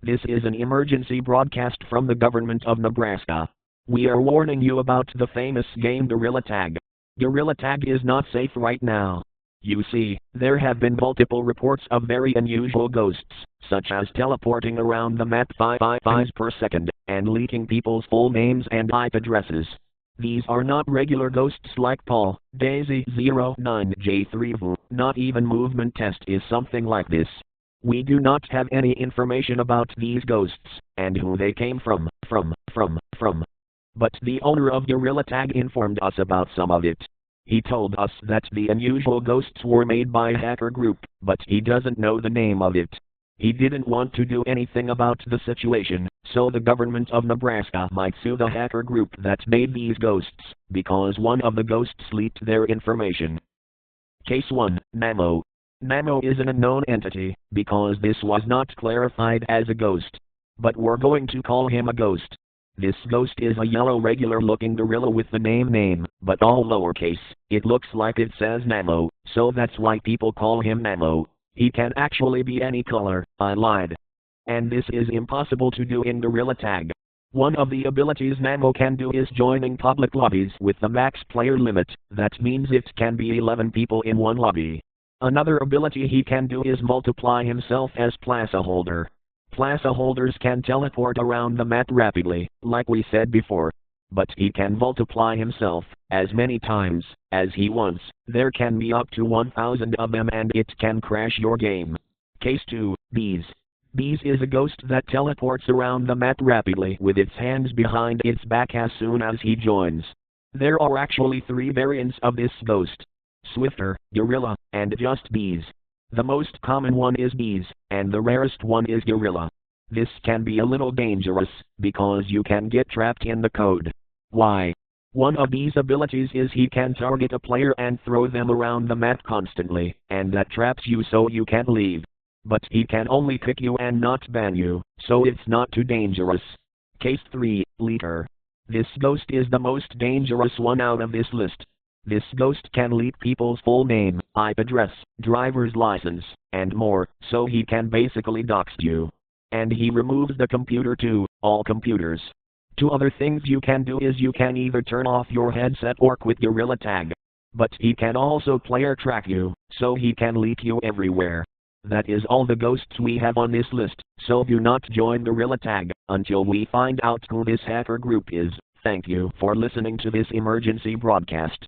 This is an emergency broadcast from the government of Nebraska. We are warning you about the famous game Gorilla Tag. Gorilla Tag is not safe right now. You see, there have been multiple reports of very unusual ghosts, such as teleporting around the map 5 times per second, and leaking people's full names and IP addresses. These are not regular ghosts like Paul, Daisy 09J3V, not even Movement Test is something like this. We do not have any information about these ghosts, and who they came from. But the owner of Gorilla Tag informed us about some of it. He told us that the unusual ghosts were made by a hacker group, but he doesn't know the name of it. He didn't want to do anything about the situation, so the government of Nebraska might sue the hacker group that made these ghosts, because one of the ghosts leaked their information. Case 1, Namo. Namo is an unknown entity, because this was not clarified as a ghost. But we're going to call him a ghost. This ghost is a yellow regular-looking gorilla with the name, but all lowercase. It looks like it says Namo, so that's why people call him Namo. He can actually be any color, I lied. And this is impossible to do in Gorilla Tag. One of the abilities Namo can do is joining public lobbies with the max player limit, that means it can be 11 people in one lobby. Another ability he can do is multiply himself as placeholder. Placeholders can teleport around the map rapidly, like we said before. But he can multiply himself as many times as he wants. There can be up to 1,000 of them and it can crash your game. Case 2, Bees. Bees is a ghost that teleports around the map rapidly with its hands behind its back as soon as he joins. There are actually 3 variants of this ghost: Swifter, Gorilla, and just Bees. The most common one is Bees, and the rarest one is Gorilla. This can be a little dangerous, because you can get trapped in the code. Why? One of these abilities is he can target a player and throw them around the map constantly, and that traps you so you can't leave. But he can only kick you and not ban you, so it's not too dangerous. Case 3, Leaker. This ghost is the most dangerous one out of this list. This ghost can leak people's full name, IP address, driver's license, and more, so he can basically dox you. And he removes the computer too, all computers. 2 other things you can do is you can either turn off your headset or quit Gorilla Tag. But he can also player track you, so he can leak you everywhere. That is all the ghosts we have on this list, so do not join Gorilla Tag until we find out who this hacker group is. Thank you for listening to this emergency broadcast.